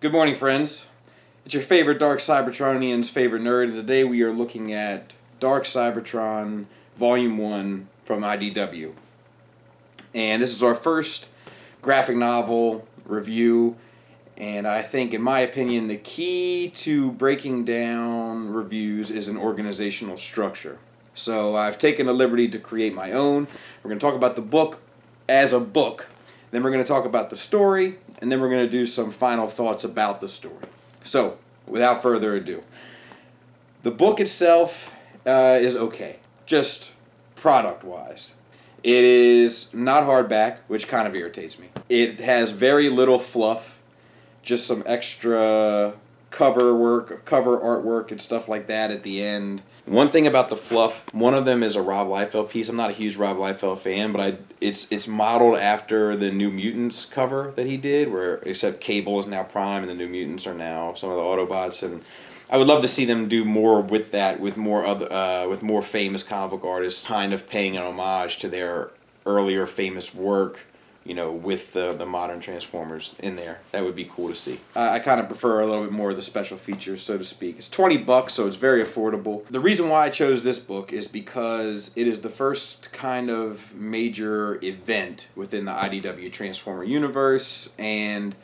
Good morning, friends. It's your favorite Dark Cybertronian's favorite nerd, and today we are looking at Dark Cybertron Volume 1 from IDW. And this is our first graphic novel review, and I think, in my opinion, the key to breaking down reviews is an organizational structure. So I've taken the liberty to create my own. We're going to talk about the book as a book, then we're going to talk about the story, and then we're going to do some final thoughts about the story. So, without further ado, the book itself is okay, just product-wise. It is not hardback, which kind of irritates me. It has very little fluff, just some extra cover artwork, and stuff like that at the end. One thing about the fluff, one of them is a Rob Liefeld piece. I'm not a huge Rob Liefeld fan, but it's modeled after the New Mutants cover that he did, where except Cable is now Prime and the New Mutants are now some of the Autobots, and I would love to see them do more with that, with more famous comic book artists, kind of paying an homage to their earlier famous work, you know, with the modern Transformers in there. That would be cool to see. I kind of prefer a little bit more of the special features, so to speak. It's $20, so it's very affordable. The reason why I chose this book is because it is the first kind of major event within the IDW Transformer universe, and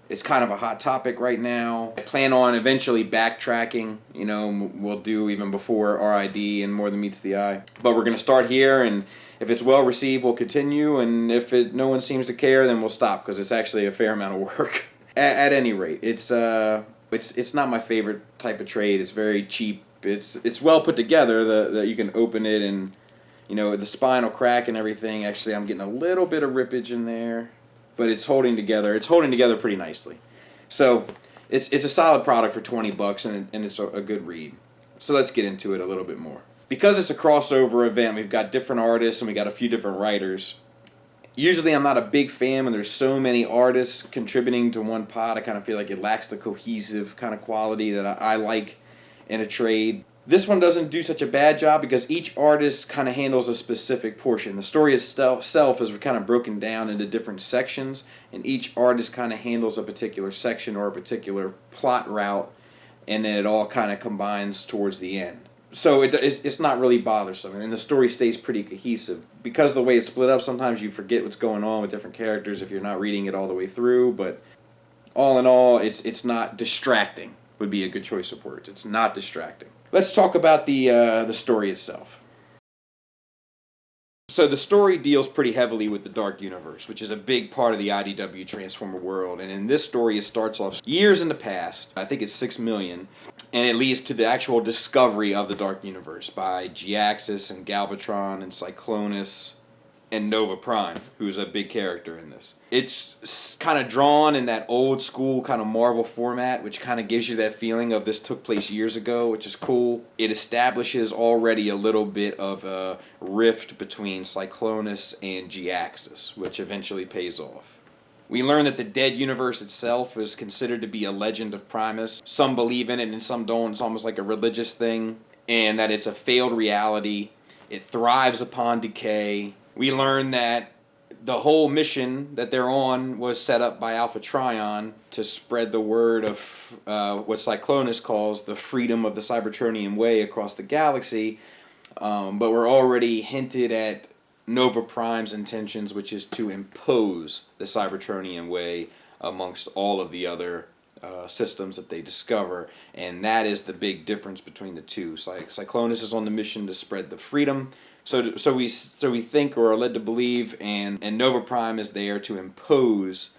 it's kind of a hot topic right now. I plan on eventually backtracking, you know, we'll do even before RID and More Than Meets the Eye. But we're going to start here, and if it's well received, we'll continue, and if no one seems to care, then we'll stop, because it's actually a fair amount of work. At any rate, it's not my favorite type of trade. It's very cheap. It's well put together, that you can open it, and, you know, the spine will crack and everything. Actually, I'm getting a little bit of rippage in there, but it's holding together. It's holding together pretty nicely. So it's a solid product for $20, and it's a good read. So let's get into it a little bit more. Because it's a crossover event, we've got different artists and we got a few different writers. Usually I'm not a big fan when there's so many artists contributing to one pot. I kind of feel like it lacks the cohesive kind of quality that I like in a trade. This one doesn't do such a bad job because each artist kind of handles a specific portion. The story itself is kind of broken down into different sections, and each artist kind of handles a particular section or a particular plot route, and then it all kind of combines towards the end. So it's not really bothersome, and the story stays pretty cohesive. Because of the way it's split up, sometimes you forget what's going on with different characters if you're not reading it all the way through, but all in all, it's not distracting, would be a good choice of words. It's not distracting. Let's talk about the story itself. So the story deals pretty heavily with the Dark Universe, which is a big part of the IDW Transformer world. And in this story, it starts off years in the past. I think it's 6 million. And it leads to the actual discovery of the Dark Universe by G-Axis and Galvatron and Cyclonus and Nova Prime, who's a big character in this. It's kind of drawn in that old school kind of Marvel format, which kind of gives you that feeling of this took place years ago, which is cool. It establishes already a little bit of a rift between Cyclonus and G-Axis, which eventually pays off. We learn that the dead universe itself is considered to be a legend of Primus. Some believe in it and some don't. It's almost like a religious thing. And that it's a failed reality. It thrives upon decay. We learn that the whole mission that they're on was set up by Alpha Trion to spread the word of what Cyclonus calls the freedom of the Cybertronian way across the galaxy. But we're already hinted at Nova Prime's intentions, which is to impose the Cybertronian way amongst all of the other systems that they discover, and that is the big difference between the two. Cyclonus is on the mission to spread the freedom, so we think or are led to believe, and Nova Prime is there to impose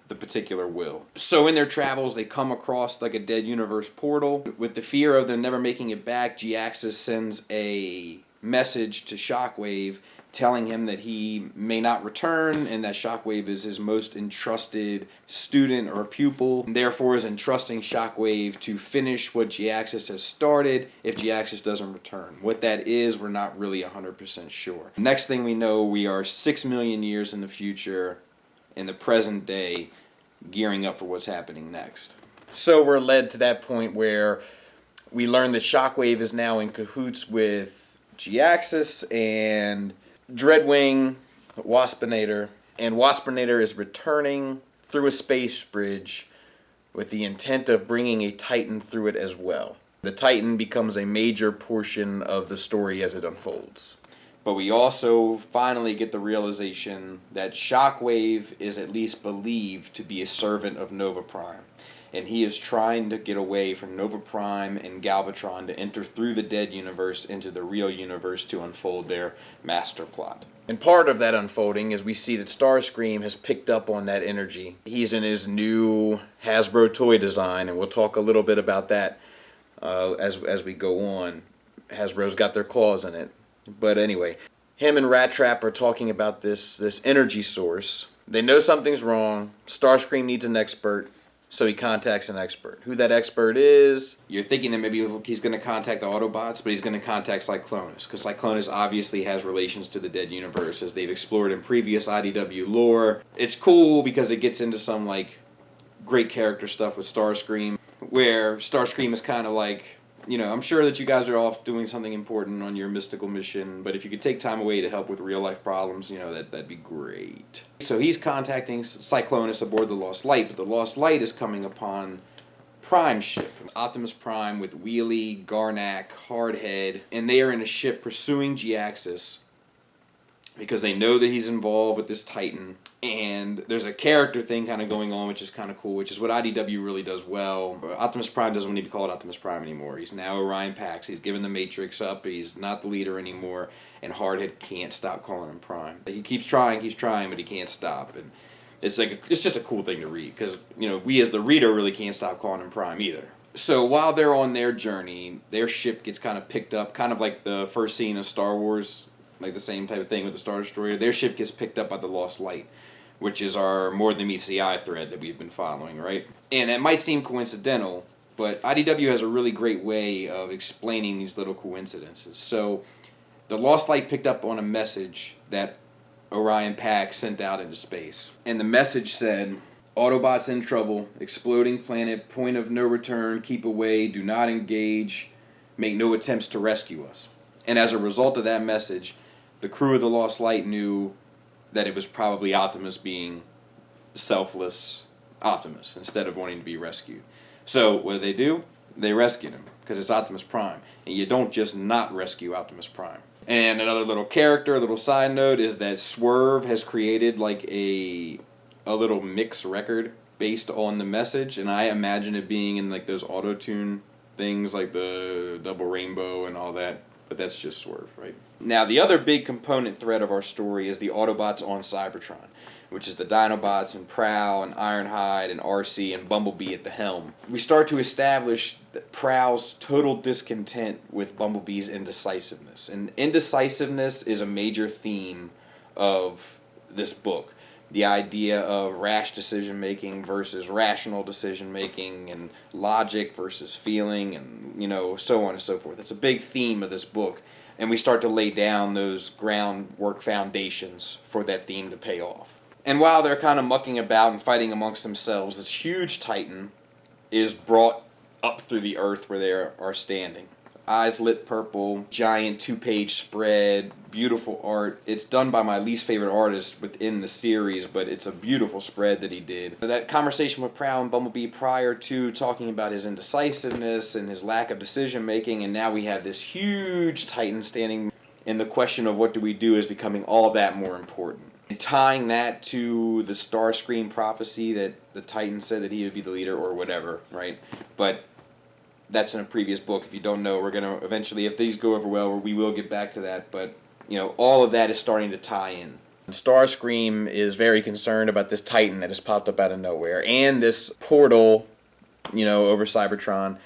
the particular will. So in their travels, they come across like a dead universe portal. With the fear of them never making it back, G-Axis sends a message to Shockwave telling him that he may not return and that Shockwave is his most entrusted student or pupil, and therefore is entrusting Shockwave to finish what G-Axis has started if G-Axis doesn't return. What that is, we're not really 100% sure. Next thing we know, we are 6 million years in the future, in the present day, gearing up for what's happening next. So we're led to that point where we learn that Shockwave is now in cahoots with G-Axis and Dreadwing, Waspinator, and Waspinator is returning through a space bridge with the intent of bringing a Titan through it as well. The Titan becomes a major portion of the story as it unfolds. But we also finally get the realization that Shockwave is at least believed to be a servant of Nova Prime. And he is trying to get away from Nova Prime and Galvatron to enter through the dead universe into the real universe to unfold their master plot. And part of that unfolding is we see that Starscream has picked up on that energy. He's in his new Hasbro toy design, and we'll talk a little bit about that as we go on. Hasbro's got their claws in it. But anyway, him and Rat Trap are talking about this energy source. They know something's wrong. Starscream needs an expert. So he contacts an expert. Who that expert is, you're thinking that maybe he's going to contact the Autobots, but he's going to contact Cyclonus, because Cyclonus obviously has relations to the dead universe, as they've explored in previous IDW lore. It's cool because it gets into some like great character stuff with Starscream, where Starscream is kind of like, you know, I'm sure that you guys are off doing something important on your mystical mission, but if you could take time away to help with real-life problems, you know, that'd be great. So he's contacting Cyclonus aboard the Lost Light, but the Lost Light is coming upon Prime's ship. Optimus Prime with Wheelie, Garnak, Hardhead, and they are in a ship pursuing G-Axis because they know that he's involved with this Titan. And there's a character thing kind of going on, which is kind of cool, which is what IDW really does well. Optimus Prime doesn't want to be called Optimus Prime anymore. He's now Orion Pax. He's given the Matrix up. He's not the leader anymore. And Hardhead can't stop calling him Prime. He keeps trying, but he can't stop. And it's just a cool thing to read because, you know, we as the reader really can't stop calling him Prime either. So while they're on their journey, their ship gets kind of picked up, kind of like the first scene of Star Wars, like the same type of thing with the Star Destroyer. Their ship gets picked up by the Lost Light, which is our More Than Meets the Eye thread that we've been following, right? And it might seem coincidental, but IDW has a really great way of explaining these little coincidences. So the Lost Light picked up on a message that Orion Pax sent out into space. And the message said, Autobots in trouble, exploding planet, point of no return, keep away, do not engage, make no attempts to rescue us. And as a result of that message, the crew of the Lost Light knew that it was probably Optimus being selfless Optimus instead of wanting to be rescued. So what do? They rescued him because it's Optimus Prime. And you don't just not rescue Optimus Prime. And another little character, a little side note, is that Swerve has created like a little mix record based on the message. And I imagine it being in like those auto-tune things like the double rainbow and all that. But that's just Swerve, right? Now, the other big component thread of our story is the Autobots on Cybertron, which is the Dinobots and Prowl and Ironhide and RC and Bumblebee at the helm. We start to establish that Prowl's total discontent with Bumblebee's indecisiveness. And indecisiveness is a major theme of this book. The idea of rash decision-making versus rational decision-making and logic versus feeling and, you know, so on and so forth. It's a big theme of this book. And we start to lay down those groundwork foundations for that theme to pay off. And while they're kind of mucking about and fighting amongst themselves, this huge Titan is brought up through the earth where they are standing. Eyes lit purple, giant 2-page spread, beautiful art. It's done by my least favorite artist within the series, but it's a beautiful spread that he did. That conversation with Prowl and Bumblebee prior to talking about his indecisiveness and his lack of decision making, and now we have this huge Titan standing, and the question of what do we do is becoming all that more important. And tying that to the Starscream prophecy that the Titan said that he would be the leader or whatever, right? But that's in a previous book. If you don't know, we're going to eventually, if these go over well, we will get back to that. But, you know, all of that is starting to tie in. Starscream is very concerned about this Titan that has popped up out of nowhere and this portal, you know, over Cybertron.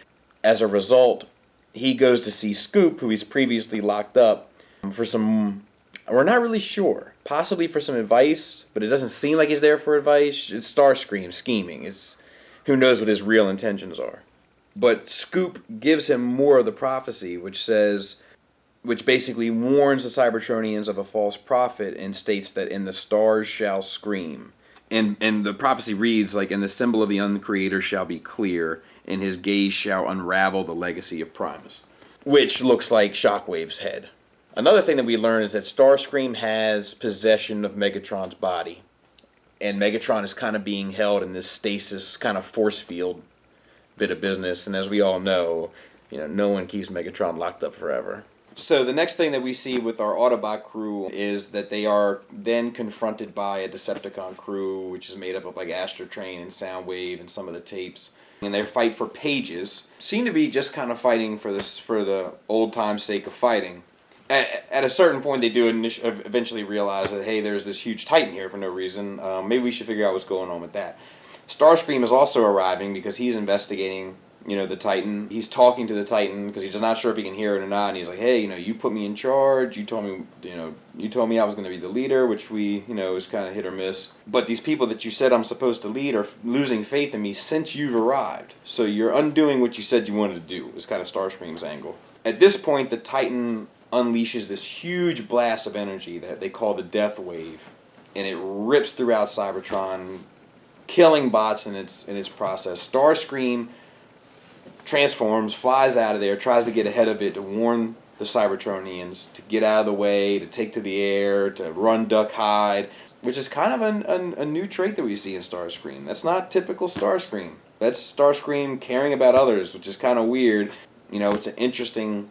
As a result, he goes to see Scoop, who he's previously locked up, for some, we're not really sure, possibly for some advice, but it doesn't seem like he's there for advice. It's Starscream scheming. It's, who knows what his real intentions are. But Scoop gives him more of the prophecy, which basically warns the Cybertronians of a false prophet and states that in the stars shall scream. And the prophecy reads like, and the symbol of the Uncreator shall be clear, and his gaze shall unravel the legacy of Primus. Which looks like Shockwave's head. Another thing that we learn is that Starscream has possession of Megatron's body. and Megatron is kind of being held in this stasis kind of force field bit of business. And as we all know, no one keeps Megatron locked up forever. So the next thing that we see with our Autobot crew is that they are then confronted by a Decepticon crew, which is made up of like Astrotrain and Soundwave and some of the tapes. And they fight for pages. Seem to be just kind of fighting for the old time's sake of fighting. At a certain point, they do eventually realize that, hey, there's this huge Titan here for no reason. Maybe we should figure out what's going on with that. Starscream is also arriving because he's investigating, the Titan. He's talking to the Titan because he's not sure if he can hear it or not. And he's like, hey, you put me in charge. You told me I was going to be the leader, which is kind of hit or miss. But these people that you said I'm supposed to lead are losing faith in me since you've arrived. So you're undoing what you said you wanted to do, is kind of Starscream's angle. At this point, the Titan unleashes this huge blast of energy that they call the Death Wave, and it rips throughout Cybertron, killing bots in its process. Starscream transforms, flies out of there, tries to get ahead of it to warn the Cybertronians to get out of the way, to take to the air, to run, duck, hide, which is kind of a new trait that we see in Starscream. That's not typical Starscream. That's Starscream caring about others, which is kind of weird. It's an interesting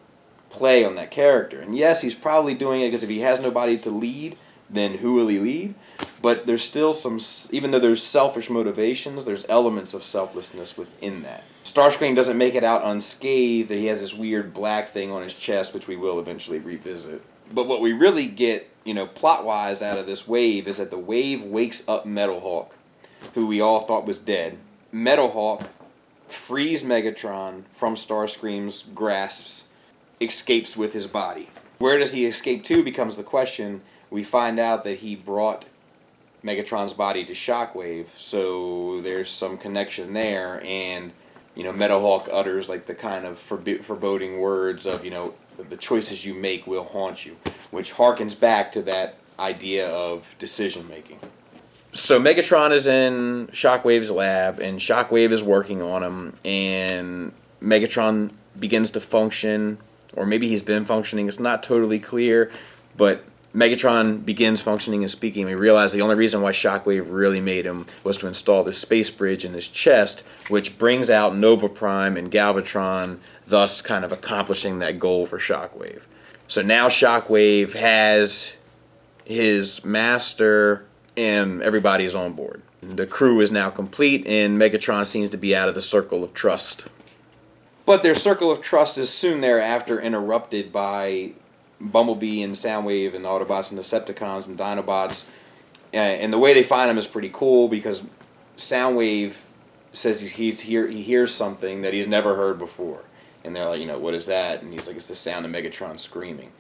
play on that character. And yes, he's probably doing it because if he has nobody to lead, then who will he lead? But there's still even though there's selfish motivations, there's elements of selflessness within that. Starscream doesn't make it out unscathed. He has this weird black thing on his chest, which we will eventually revisit. But what we really get, plot-wise out of this wave is that the wave wakes up Metalhawk, who we all thought was dead. Metalhawk frees Megatron from Starscream's grasps, escapes with his body. Where does he escape to becomes the question. We find out that he brought Megatron's body to Shockwave, so there's some connection there, and Metalhawk utters like the kind of foreboding words of the choices you make will haunt you, which harkens back to that idea of decision making. So Megatron is in Shockwave's lab, and Shockwave is working on him, and Megatron begins to function. Or maybe he's been functioning. It's not totally clear, but Megatron begins functioning and speaking. We realize the only reason why Shockwave really made him was to install this space bridge in his chest, which brings out Nova Prime and Galvatron, thus kind of accomplishing that goal for Shockwave. So now Shockwave has his master, and everybody is on board. The crew is now complete, and Megatron seems to be out of the circle of trust. But their circle of trust is soon thereafter interrupted by Bumblebee and Soundwave and Autobots and Decepticons and Dinobots. And the way they find them is pretty cool because Soundwave says he hears something that he's never heard before. And they're like, what is that? And he's like, it's the sound of Megatron screaming,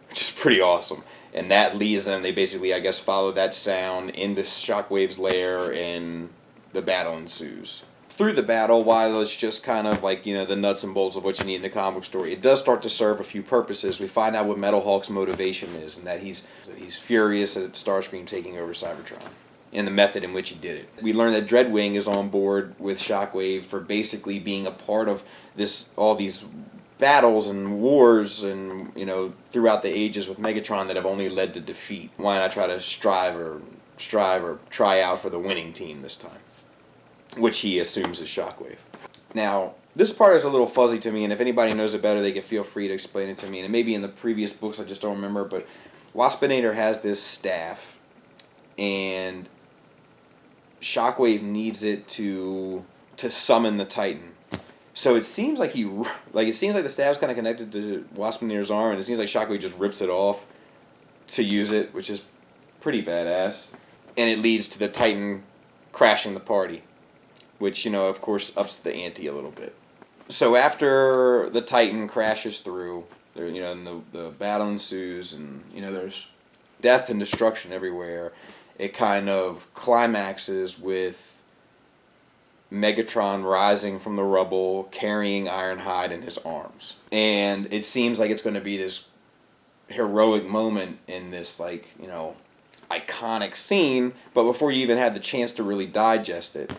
which is pretty awesome. And that leads them, they basically, I guess, follow that sound into Shockwave's lair and the battle ensues. Through the battle, while it's just kind of like, the nuts and bolts of what you need in a comic book story, it does start to serve a few purposes. We find out what Metalhawk's motivation is, and that he's furious at Starscream taking over Cybertron, and the method in which he did it. We learn that Dreadwing is on board with Shockwave for basically being a part of all these battles and wars and, throughout the ages with Megatron that have only led to defeat. Why not try to strive or try out for the winning team this time? Which he assumes is Shockwave. Now, this part is a little fuzzy to me, and if anybody knows it better, they can feel free to explain it to me. And it may be in the previous books, I just don't remember, but Waspinator has this staff, and Shockwave needs it to summon the Titan. So it seems like the staff's kind of connected to Waspinator's arm, and it seems like Shockwave just rips it off to use it, which is pretty badass. And it leads to the Titan crashing the party, which, of course, ups the ante a little bit. So after the Titan crashes through, and the battle ensues, and, there's death and destruction everywhere, it kind of climaxes with Megatron rising from the rubble, carrying Ironhide in his arms. And it seems like it's going to be this heroic moment in this, iconic scene, but before you even had the chance to really digest it,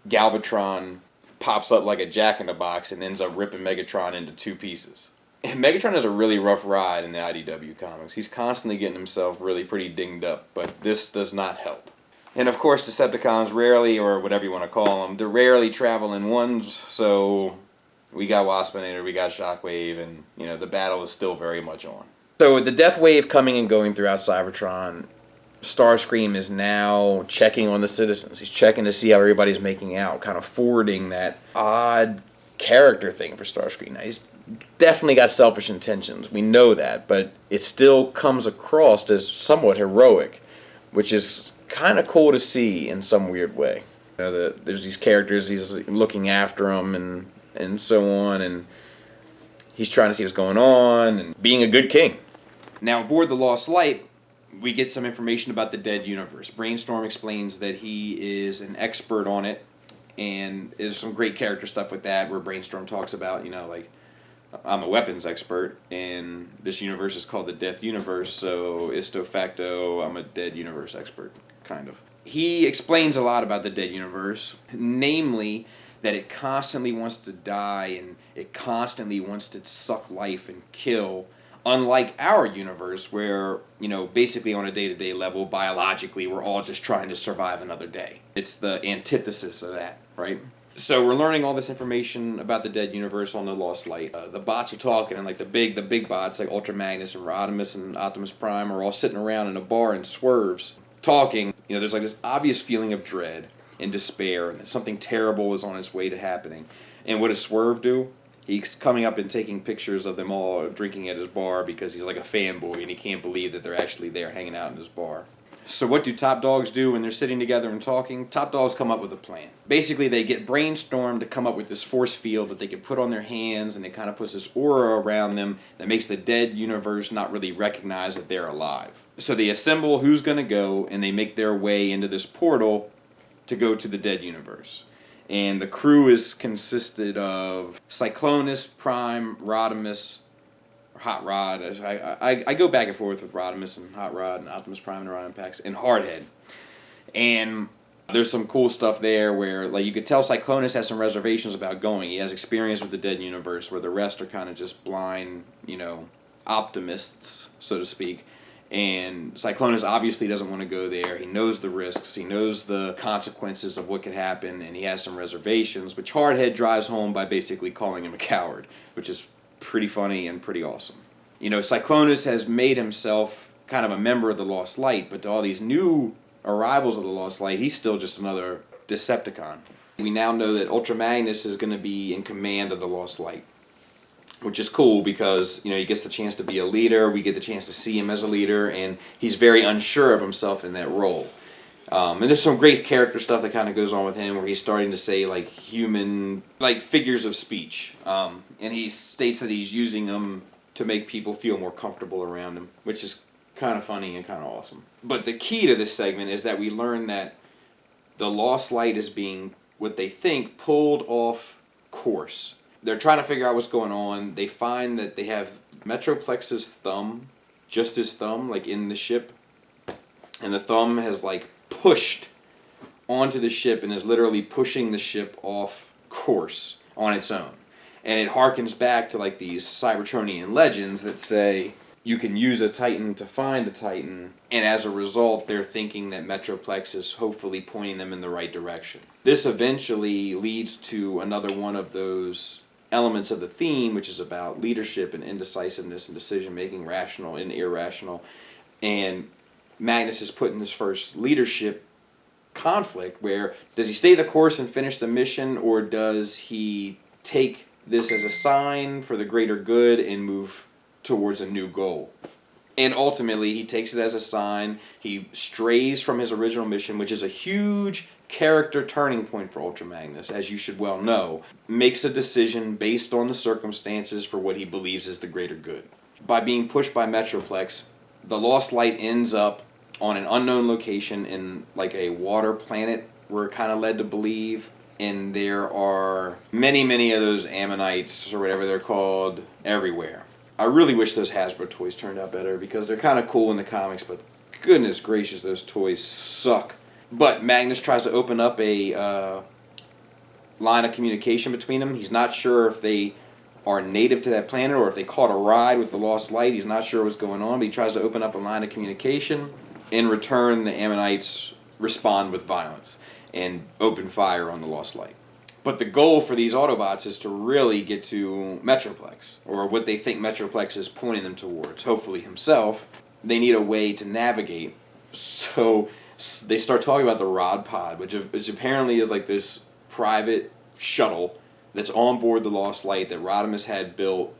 Galvatron pops up like a jack-in-the-box and ends up ripping Megatron into two pieces. And Megatron has a really rough ride in the IDW comics. He's constantly getting himself really pretty dinged up, but this does not help. And of course, Decepticons rarely, or whatever you want to call them, they're rarely travel in ones, so we got Waspinator, we got Shockwave, and, you know, the battle is still very much on. So with the death wave coming and going throughout Cybertron, Starscream is now checking on the citizens. He's checking to see how everybody's making out, kind of forwarding that odd character thing for Starscream. Now, he's definitely got selfish intentions. We know that, but it still comes across as somewhat heroic, which is kind of cool to see in some weird way. You know, there's these characters, he's looking after them and so on, and he's trying to see what's going on and being a good king. Now, aboard the Lost Light, we get some information about the dead universe. Brainstorm explains that he is an expert on it, and there's some great character stuff with that, where Brainstorm talks about, you know, like, I'm a weapons expert, and this universe is called the Death Universe, so isto facto, I'm a dead universe expert, kind of. He explains a lot about the dead universe, namely that it constantly wants to die, and it constantly wants to suck life and kill, unlike our universe, where, you know, basically on a day-to-day level, biologically, we're all just trying to survive another day. It's the antithesis of that, right? So we're learning all this information about the dead universe on the Lost Light. The bots are talking, and like the big bots like Ultra Magnus and Rodimus and Optimus Prime are all sitting around in a bar in Swerves talking. You know, there's like this obvious feeling of dread and despair, and that something terrible is on its way to happening. And what does Swerve do? He's coming up and taking pictures of them all drinking at his bar because he's like a fanboy and he can't believe that they're actually there hanging out in his bar. So what do top dogs do when they're sitting together and talking? Top dogs come up with a plan. Basically, they get Brainstorm to come up with this force field that they can put on their hands, and it kind of puts this aura around them that makes the dead universe not really recognize that they're alive. So they assemble who's going to go, and they make their way into this portal to go to the dead universe. And the crew is consisted of Cyclonus, Prime, Rodimus, Hot Rod. I go back and forth with Rodimus and Hot Rod and Optimus Prime and Orion Pax and Hardhead. And there's some cool stuff there where, like, you could tell Cyclonus has some reservations about going. He has experience with the dead universe, where the rest are kind of just blind, you know, optimists, so to speak. And Cyclonus obviously doesn't want to go there. He knows the risks. He knows the consequences of what could happen, and he has some reservations, which Hardhead drives home by basically calling him a coward, which is pretty funny and pretty awesome. You know, Cyclonus has made himself kind of a member of the Lost Light, but to all these new arrivals of the Lost Light, he's still just another Decepticon. We now know that Ultra Magnus is going to be in command of the Lost Light, which is cool because, you know, he gets the chance to be a leader. We get the chance to see him as a leader, and he's very unsure of himself in that role. And there's some great character stuff that kind of goes on with him, where he's starting to say, like, human, like, figures of speech. And he states that he's using them to make people feel more comfortable around him, which is kind of funny and kind of awesome. But the key to this segment is that we learn that the Lost Light is being, what they think, pulled off course. They're trying to figure out what's going on. They find that they have Metroplex's thumb, just his thumb, like in the ship. And the thumb has like pushed onto the ship and is literally pushing the ship off course on its own. And it harkens back to like these Cybertronian legends that say you can use a Titan to find a Titan. And as a result, they're thinking that Metroplex is hopefully pointing them in the right direction. This eventually leads to another one of those elements of the theme, which is about leadership and indecisiveness and decision-making, rational and irrational. And Magnus is put in this first leadership conflict where, does he stay the course and finish the mission, or does he take this as a sign for the greater good and move towards a new goal? And ultimately, he takes it as a sign. He strays from his original mission, which is a huge character turning point for Ultra Magnus, as you should well know. Makes a decision based on the circumstances for what he believes is the greater good. By being pushed by Metroplex, the Lost Light ends up on an unknown location in like a water planet, we're kind of led to believe. And there are many, many of those ammonites, or whatever they're called, everywhere. I really wish those Hasbro toys turned out better, because they're kind of cool in the comics, but goodness gracious, those toys suck. But Magnus tries to open up a line of communication between them. He's not sure if they are native to that planet or if they caught a ride with the Lost Light. He's not sure what's going on, but he tries to open up a line of communication. In return, the Ammonites respond with violence and open fire on the Lost Light. But the goal for these Autobots is to really get to Metroplex, or what they think Metroplex is pointing them towards, hopefully himself. They need a way to navigate. So they start talking about the Rod Pod, which apparently is like this private shuttle that's on board the Lost Light that Rodimus had built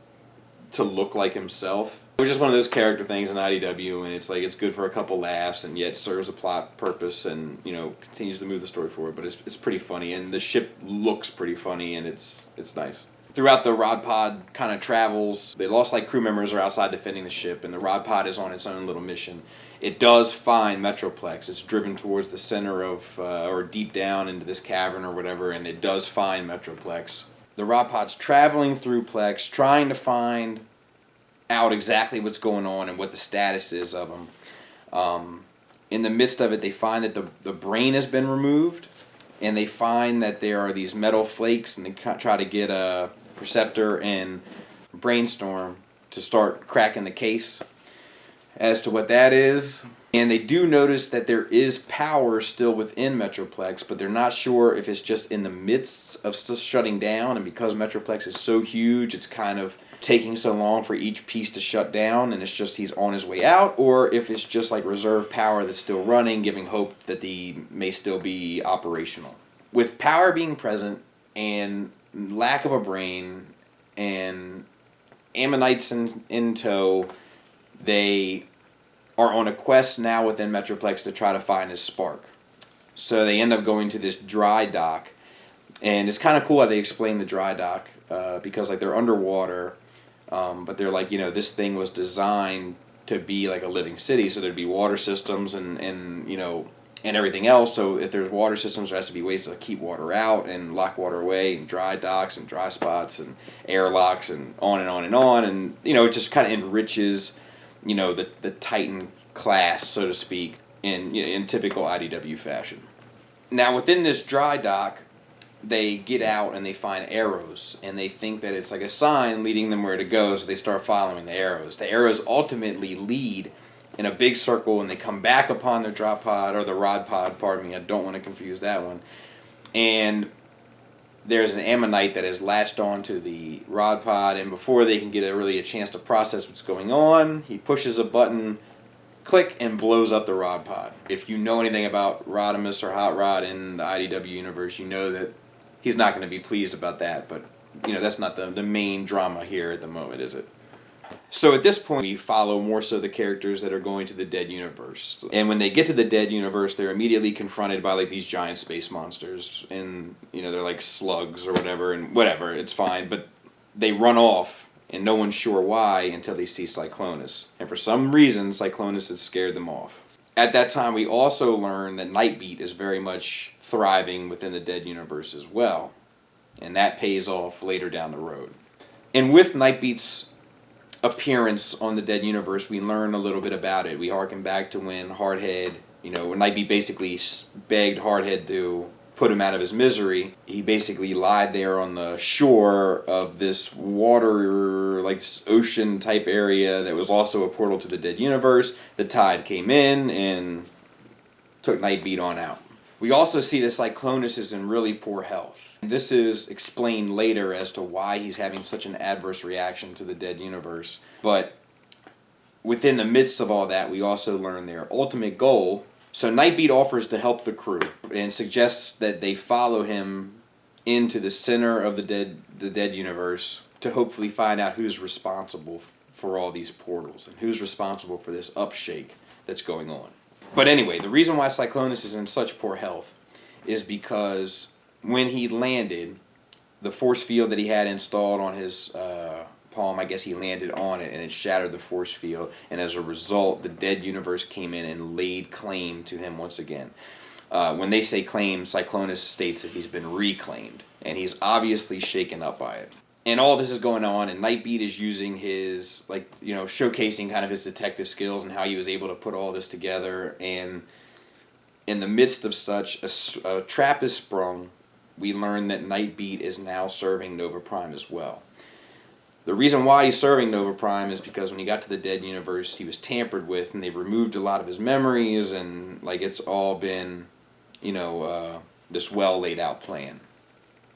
to look like himself. It was just one of those character things in IDW, and it's like it's good for a couple laughs, and yet serves a plot purpose, and continues to move the story forward. But it's pretty funny, and the ship looks pretty funny, and it's nice. Throughout the Rod Pod kind of travels, the Lost Light crew members are outside defending the ship, and the Rod Pod is on its own little mission. It does find Metroplex. It's driven towards the center of, or deep down into this cavern or whatever, and it does find Metroplex. The Rod Pod's traveling through Plex, trying to find out exactly what's going on and what the status is of them. In the midst of it, they find that the brain has been removed, and they find that there are these metal flakes, and they try to get a Perceptor and Brainstorm to start cracking the case as to what that is. And they do notice that there is power still within Metroplex, but they're not sure if it's just in the midst of still shutting down, and because Metroplex is so huge, it's kind of taking so long for each piece to shut down, and it's just he's on his way out, or if it's just like reserve power that's still running, giving hope that the may still be operational. With power being present and lack of a brain and Ammonites in tow, they are on a quest now within Metroplex to try to find his spark. So they end up going to this dry dock, and it's kind of cool how they explain the dry dock, because like they're underwater, but they're like, this thing was designed to be like a living city, so there'd be water systems and everything else. So if there's water systems, there has to be ways to keep water out and lock water away, and dry docks and dry spots and airlocks and on and on and on, and it just kind of enriches the Titan class, so to speak, in typical IDW fashion. Now within this dry dock, they get out and they find arrows, and they think that it's like a sign leading them where to go, so they start following the arrows. The arrows ultimately lead in a big circle, and they come back upon their drop pod, or the Rod Pod, pardon me, I don't want to confuse that one. And there's an Ammonite that has latched onto the Rod Pod, and before they can get a chance to process what's going on, he pushes a button, click, and blows up the Rod Pod. If you know anything about Rodimus or Hot Rod in the IDW universe, you know that he's not going to be pleased about that, but that's not the main drama here at the moment, is it? So at this point, we follow more so the characters that are going to the Dead Universe. And when they get to the Dead Universe, they're immediately confronted by like these giant space monsters. And, they're like slugs or whatever, and whatever, it's fine. But they run off, and no one's sure why until they see Cyclonus. And for some reason, Cyclonus has scared them off. At that time, we also learn that Nightbeat is very much thriving within the Dead Universe as well. And that pays off later down the road. And with Nightbeat's appearance on the Dead Universe, we learn a little bit about it. We harken back to when Hardhead, when Nightbeat basically begged Hardhead to put him out of his misery. He basically lied there on the shore of this water, like this ocean type area that was also a portal to the Dead Universe. The tide came in and took Nightbeat on out. We also see that Cyclonus is in really poor health. This is explained later as to why he's having such an adverse reaction to the Dead Universe. But within the midst of all that, we also learn their ultimate goal. So Nightbeat offers to help the crew and suggests that they follow him into the center of the Dead Universe to hopefully find out who's responsible for all these portals and who's responsible for this upshake that's going on. But anyway, the reason why Cyclonus is in such poor health is because when he landed, the force field that he had installed on his palm, I guess he landed on it and it shattered the force field, and as a result, the Dead Universe came in and laid claim to him once again. When they say claim, Cyclonus states that he's been reclaimed, and he's obviously shaken up by it. And all this is going on, and Nightbeat is using his, showcasing kind of his detective skills and how he was able to put all this together. And in the midst of such, a trap is sprung. We learn that Nightbeat is now serving Nova Prime as well. The reason why he's serving Nova Prime is because when he got to the Dead Universe, he was tampered with, and they removed a lot of his memories, and like it's all been, this well laid out plan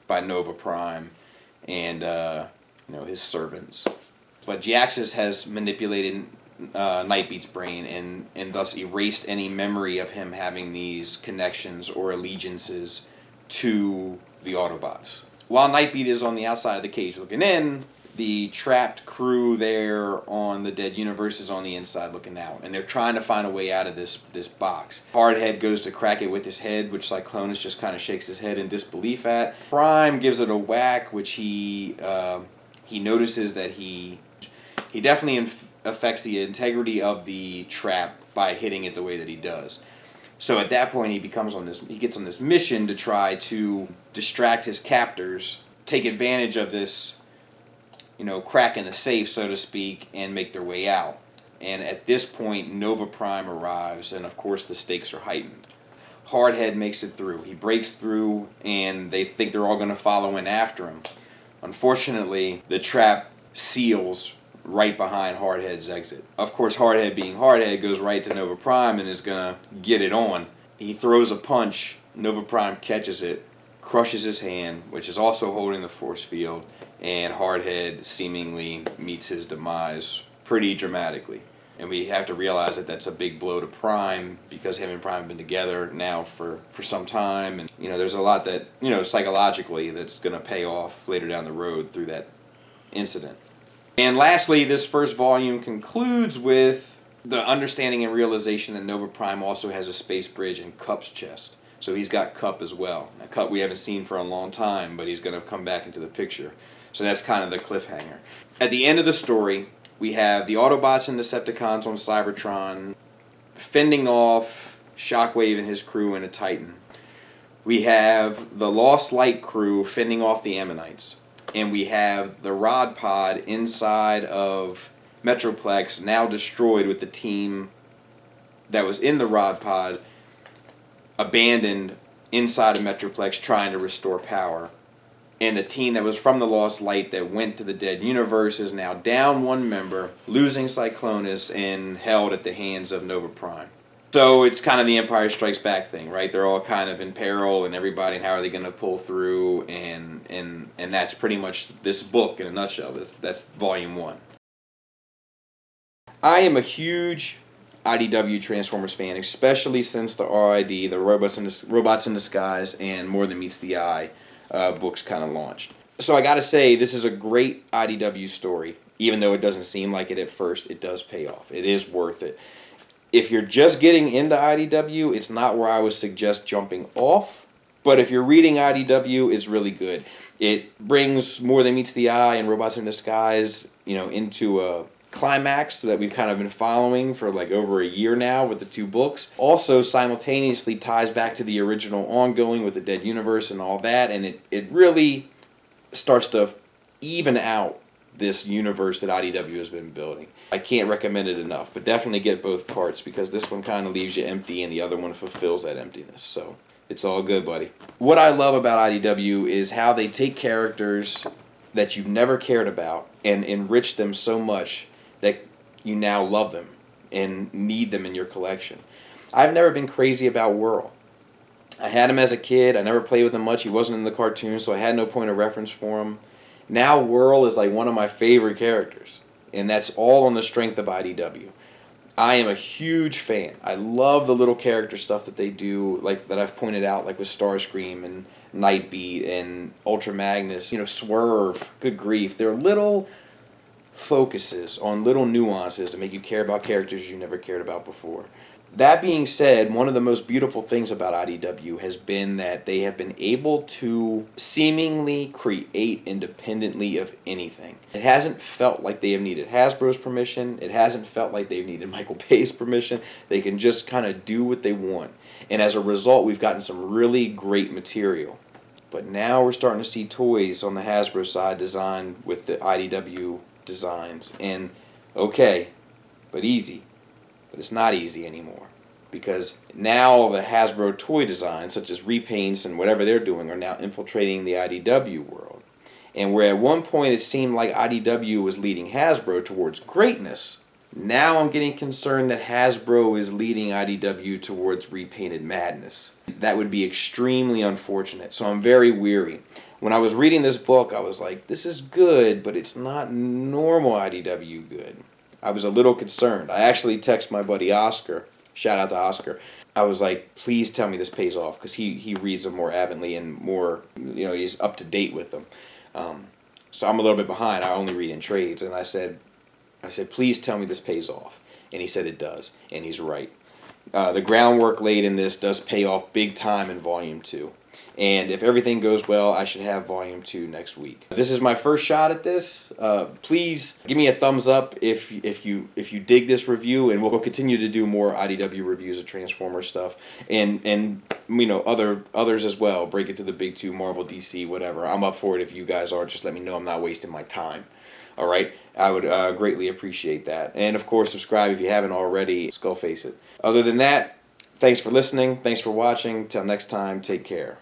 by Nova Prime and his servants. But Jhiaxus has manipulated Nightbeat's brain and thus erased any memory of him having these connections or allegiances to the Autobots. While Nightbeat is on the outside of the cage looking in, the trapped crew there on the Dead Universe is on the inside looking out, and they're trying to find a way out of this box. Hardhead goes to crack it with his head, which Cyclonus just kind of shakes his head in disbelief at. Prime gives it a whack, which he notices that he definitely affects the integrity of the trap by hitting it the way that he does. So at that point, he gets on this mission to try to distract his captors, take advantage of this, crack in the safe, so to speak, and make their way out. And at this point, Nova Prime arrives, and of course the stakes are heightened. Hardhead makes it through. He breaks through, and they think they're all going to follow in after him. Unfortunately, the trap seals right behind Hardhead's exit. Of course, Hardhead being Hardhead goes right to Nova Prime and is going to get it on. He throws a punch. Nova Prime catches it, crushes his hand, which is also holding the force field, and Hardhead seemingly meets his demise pretty dramatically. And we have to realize that that's a big blow to Prime, because him and Prime have been together now for some time. And, there's a lot that, psychologically that's going to pay off later down the road through that incident. And lastly, this first volume concludes with the understanding and realization that Nova Prime also has a space bridge in Cup's chest. So he's got Cup as well. A Cup we haven't seen for a long time, but he's going to come back into the picture. So that's kind of the cliffhanger. At the end of the story, we have the Autobots and Decepticons on Cybertron fending off Shockwave and his crew in a Titan. We have the Lost Light crew fending off the Ammonites. And we have the Rod Pod inside of Metroplex, now destroyed, with the team that was in the Rod Pod abandoned inside of Metroplex trying to restore power. And the team that was from the Lost Light that went to the Dead Universe is now down one member, losing Cyclonus, and held at the hands of Nova Prime. So it's kind of the Empire Strikes Back thing, right? They're all kind of in peril, and everybody, and how are they going to pull through? And that's pretty much this book in a nutshell. That's Volume 1. I am a huge IDW Transformers fan, especially since the RID, the Robots in Disguise, and More Than Meets the Eye books kind of launched. So I got to say, this is a great IDW story. Even though it doesn't seem like it at first, it does pay off. It is worth it. If you're just getting into IDW, it's not where I would suggest jumping off. But if you're reading IDW, it's really good. It brings More Than Meets the Eye and Robots in Disguise, into a climax that we've kind of been following for like over a year now with the two books. Also simultaneously ties back to the original ongoing with the Dead Universe and all that, and it really starts to even out this universe that IDW has been building. I can't recommend it enough, but definitely get both parts, because this one kind of leaves you empty and the other one fulfills that emptiness. So it's all good, buddy. What I love about IDW is how they take characters that you've never cared about and enrich them so much that you now love them and need them in your collection. I've never been crazy about Whirl. I had him as a kid. I never played with him much. He wasn't in the cartoon, so I had no point of reference for him. Now Whirl is like one of my favorite characters, and that's all on the strength of IDW. I am a huge fan. I love the little character stuff that they do, like that I've pointed out, like with Starscream and Nightbeat and Ultra Magnus, Swerve. Good grief. They're little focuses on little nuances to make you care about characters you never cared about before. That being said, one of the most beautiful things about IDW has been that they have been able to seemingly create independently of anything. It hasn't felt like they have needed Hasbro's permission. It hasn't felt like they've needed Michael Bay's permission. They can just kind of do what they want. And as a result, we've gotten some really great material. But now we're starting to see toys on the Hasbro side designed with the IDW designs. And okay, but easy. But it's not easy anymore, because now the Hasbro toy designs, such as repaints and whatever they're doing, are now infiltrating the IDW world. And where at one point it seemed like IDW was leading Hasbro towards greatness, now I'm getting concerned that Hasbro is leading IDW towards repainted madness. That would be extremely unfortunate, so I'm very weary. When I was reading this book, I was like, this is good, but it's not normal IDW good. I was a little concerned. I actually texted my buddy Oscar, shout out to Oscar. I was like, please tell me this pays off, because he reads them more avidly and more, he's up to date with them. So I'm a little bit behind. I only read in trades, and I said, please tell me this pays off. And he said it does, and he's right. The groundwork laid in this does pay off big time in Volume 2. And if everything goes well, I should have Volume 2 next week. This is my first shot at this. Please give me a thumbs up if you dig this review, and we'll continue to do more IDW reviews of Transformers stuff, and others as well. Break it to the big two, Marvel, DC, whatever. I'm up for it if you guys are. Just let me know I'm not wasting my time. All right, I would greatly appreciate that. And of course, subscribe if you haven't already. Skullface it. Other than that, thanks for listening. Thanks for watching. Till next time, take care.